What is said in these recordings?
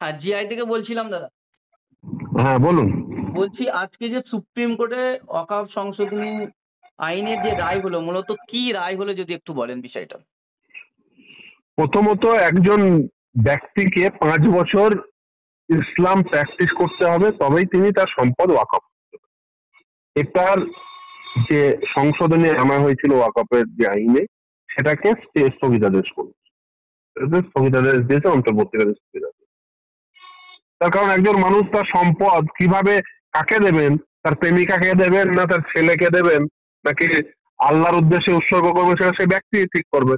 হ্যাঁ, জিআই থেকে বলছিলাম দাদা। হ্যাঁ বলুন। বলছি আজকে যে সুপ্রিম কোর্টে ওয়াকফ সংশোধনী আইনের যে রায় হলো, মূলত কি রায় হলো যদি একটু বলেন বিষয়টা। প্রথমত একজন ব্যক্তিকে 5 বছর ইসলাম প্র্যাকটিস করতে হবে, তবেই তিনি তার সম্পদ ওয়াকফ। এটার যে সংশোধনী আনা হয়েছিল ওয়াকফের যে আইনে, সেটাকে স্থগিতাদেশ করল। স্থগিতাদেশ দিয়েছে অন্তর্বর্তীকালীন স্থগিতাদেশ। তার কারণ একজন মানুষ তার সম্পদ কিভাবে কাকে দেবেন, তার প্রেমিকাকে দেবেন না তার ছেলেকে দেবেন নাকি আল্লাহর উদ্দেশ্যে উৎসর্গ করবে, সেটা সে ব্যক্তি ঠিক করবে।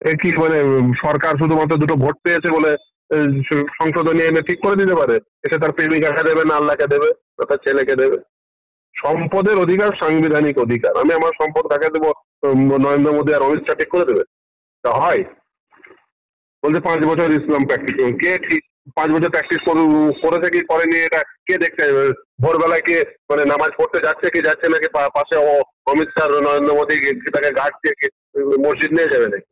এ কি মানে সরকার শুধুমাত্র দুটো ভোট পেয়েছে বলে সংশোধনী এনে ঠিক করে দিতে পারে এসে তার প্রেমিকাকে দেবে না আল্লাহকে দেবে না তার ছেলেকে দেবে? সম্পদের অধিকার সাংবিধানিক অধিকার। আমি আমার সম্পদ কাকে দেবো নরেন্দ্র মোদী আর অমিত শাহ ঠিক করে দেবে? তা হয়? বলছে 5 বছর ইসলাম প্র্যাকটিস করুন। কে ঠিক 5 বছর প্র্যাকটিস করেছে কি করেনি এটা কে দেখতে যাবে? ভোরবেলায় কে মানে নামাজ পড়তে যাচ্ছে কি যাচ্ছে নাকি পাশে অমিত শাহ নরেন্দ্র মোদী তাকে গার্ড দিয়ে মসজিদ নিয়ে যাবে নাকি?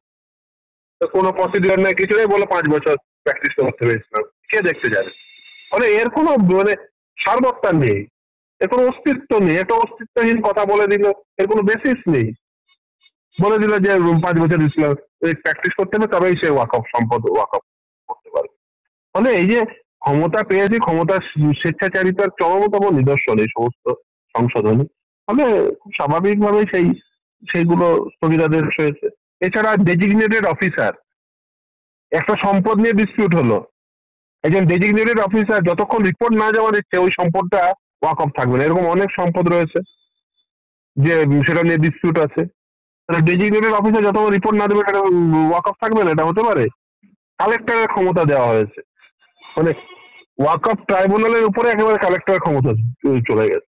তো কোনো প্রসিডিওর নেই, কিছু নেই, বলে 5 বছর প্র্যাকটিস করতে হবে ইসলাম। কে দেখতে যাবে? মানে এর কোনো মানে সারবত্তা নেই, এর কোনো অস্তিত্ব নেই। একটা অস্তিত্বহীন কথা বলে দিল, এর কোনো বেসিস নেই। বলে দিল যে 5 বছর ইসলাম প্র্যাকটিস করতে হবে তবেই সে ওয়াকফ সম্পদ ওয়াকফ করতে পারবে। ফলে এই যে ক্ষমতা পেয়েছি, ক্ষমতার স্বেচ্ছাচারিতার চরমতম নিদর্শন এই সমস্ত সংশোধনী। ফলে খুব স্বাভাবিকভাবেই সেইগুলো স্থগিতাদেশ হয়েছে। এছাড়া ডেজিগনেটেড অফিসার, একটা সম্পদ নিয়ে ডিসপিউট হলো, একজন ডেজিগনেটেড অফিসার যতক্ষণ রিপোর্ট না জমা দিচ্ছে ওই সম্পদটা ওয়াকফ থাকবে না। এরকম অনেক সম্পদ রয়েছে যে সেটা নিয়ে ডিসপিউট আছে। ডেজিগনেটেড অফিসার যতক্ষণ রিপোর্ট না দেবে সেটা ওয়াকফ থাকবে না, এটা হতে পারে? কালেক্টরের ক্ষমতা দেওয়া হয়েছে, মানে ওয়াকফ ট্রাইব্যুনালের উপরে একেবারে কালেক্টরের ক্ষমতা চলে গেছে।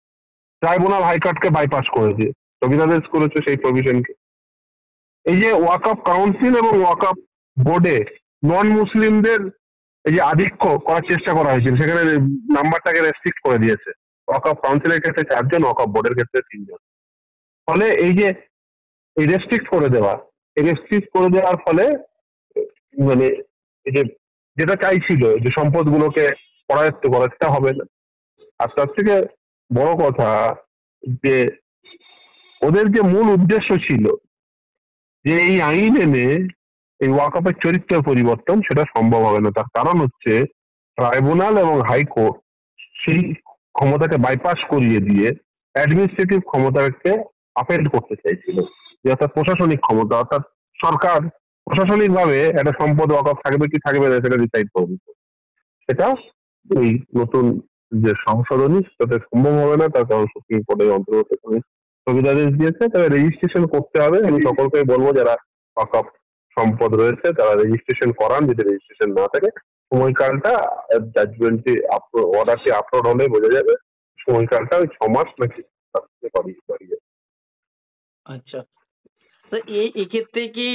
ট্রাইব্যুনাল হাইকোর্টকে বাইপাস করে দিয়ে স্থগিতাদেশ করেছে সেই প্রভিশনকে। এই যে ওয়াকফ কাউন্সিল এবং ওয়াকফ বোর্ডে নন মুসলিমদের এই যে আধিক্য করার চেষ্টা করা হয়েছিল, সেখানে নাম্বারটাকে রেস্ট্রিক্ট করে দিয়েছে। ওয়াকফ কাউন্সিলের ক্ষেত্রে 4 জন, ওয়াকফ বোর্ডের ক্ষেত্রে 3 জন। ফলে এই যে এই রেস্ট্রিক্ট করে দেওয়া, এই রেস্ট্রিক্ট করে দেওয়ার ফলে মানে এই যে যেটা চাইছিল যে সম্পদগুলোকে করায়ত্ত করা, সেটা হবে না। আর তার থেকে বড় কথা যে ওদের যে মূল উদ্দেশ্য ছিল যে এই আইন এনে এই ওয়াকফের চরিত্র পরিবর্তন, সেটা সম্ভব হবে না। তার কারণ হচ্ছে ট্রাইব্যুনাল এবং হাইকোর্ট সেই ক্ষমতাকে বাইপাস করিয়ে দিয়ে অ্যাডমিনিস্ট্রেটিভ ক্ষমতাকে আপেল করতে চাইছিল, যে অর্থাৎ প্রশাসনিক ক্ষমতা, অর্থাৎ সরকার প্রশাসনিক ভাবে একটা সম্পদ ওয়াকফ থাকবে কি থাকবে না সেটা ডিসাইড করবে। সেটা এই নতুন যে সংশোধনী সেটাতে সম্ভব হবে না। তার কারণ সুপ্রিম কোর্টের অন্তর্গত স্থগিতাদেশ দিয়েছে। তবে রেজিস্ট্রেশন করতে হবে। আমি সকলকে বলবো যারা ওয়াকফ সম্পদ রয়েছে তারা রেজিস্ট্রেশন করান। যদি রেজিস্ট্রেশন না থাকে সময়কালটা জাজমেন্টে অর্ডারটি আপলোড হলে বোঝা যাবে সময়কালটা ওই 6 মাস নাকি তার থেকে বাড়িয়ে। আচ্ছা, তো এক্ষেত্রে কি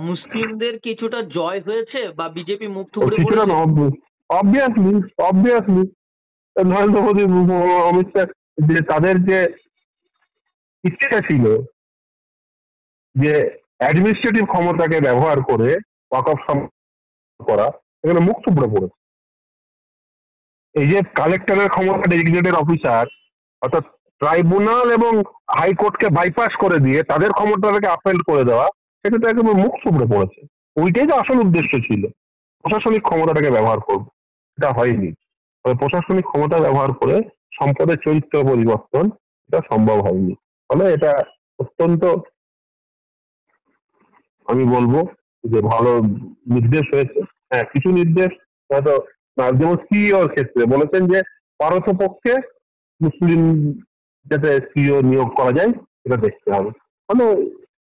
মুসলিমদের কিছুটা জয় হয়েছে বা বিজেপি মুখ থুবড়ে কিছুটা পড়েছে? না, অবভিয়াসলি নরেন্দ্র মোদী অমিত শাহ যে তাদের যে ইচ্ছা ছিল যে অ্যাডমিনিস্ট্রেটিভ ক্ষমতাকে ব্যবহার করে ওয়াকফ করা, এখানে মুখ থুবড়ে পড়েছে। এই যে কালেক্টরের ক্ষমতা, ডেজিগনেটেড অফিসার, অর্থাৎ ট্রাইব্যুনাল এবং হাইকোর্টকে বাইপাস করে দিয়ে তাদের ক্ষমতাটাকে আপেল করে দেওয়া, সেটা তো একেবারে মুখ থুবড়ে পড়েছে। ওইটাই তো আসল উদ্দেশ্য ছিল, প্রশাসনিক ক্ষমতাটাকে ব্যবহার করবো, এটা হয়নি। তবে প্রশাসনিক ক্ষমতা ব্যবহার করে সম্পদের চরিত্র পরিবর্তন এটা সম্ভব হয়নি। ফলে এটা অত্যন্ত আমি বলবো যে ভালো নির্দেশ হয়েছে। হ্যাঁ, কিছু নির্দেশ হয়তো যেমন সিইওর ক্ষেত্রে বলেছেন যে পারতপক্ষে মুসলিম যাতে সিইও নিয়োগ করা যায় এটা দেখতে হবে। মানে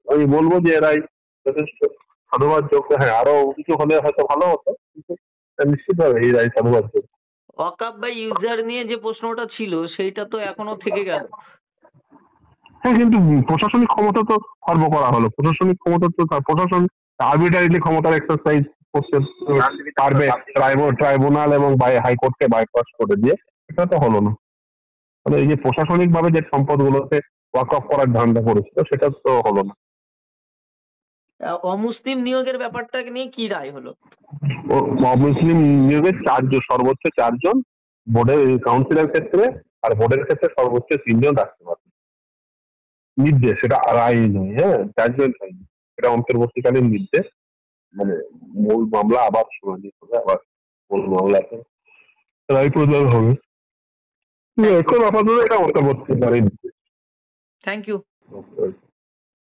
আমি বলবো যে এরাই যথেষ্ট সাধুবাদ যোগ্য। হ্যাঁ, আরো কিছু হলে হয়তো ভালো হতো, কিন্তু নিশ্চিতভাবে এরাই সাধুবাদ যোগ্য। ওয়াকফ বা ইউজার নিয়ে যে প্রশ্নটা ছিল সেইটা তো এখনো থেকে গেল। হ্যাঁ, কিন্তু প্রশাসনিক ক্ষমতা তো খর্ব করা হলো। প্রশাসনিক ক্ষমতা তো প্রশাসন আরবিট্রারিলি ক্ষমতার এক্সারসাইজ করতে পারবে ট্রাইব্যুনাল এবং হাইকোর্টকে বাইপাস করে দিয়ে, এটা তো হলো না। মানে এই যে প্রশাসনিক ভাবে যে সম্পদ গুলোকে ওয়াকফ করার ধান্দা করেছিল সেটা তো হলো না। অমুসলিম নিয়োগের ব্যাপারটাকে নিয়ে কি রায় হলো? অমুসলিম নিয়োগের সর্বোচ্চ 4 জন বোর্ডের কাউন্সিলর ক্ষেত্রে, আর বোর্ডের ক্ষেত্রে সর্বোচ্চ 3 জন রাখতে পারবে। নির্দেশ, সেটা রায় নয়, হ্যাঁ, জাজমেন্ট হয়নি, এটা অন্তর্বর্তীকালীন নির্দেশ। মানে মূল মামলা আবার শুনানি হবে, আবার মূল মামলাতে রায় প্রদান হবে। এখন আপাতত এটা অন্তর্বর্তীকালীন নির্দেশ। Thank you.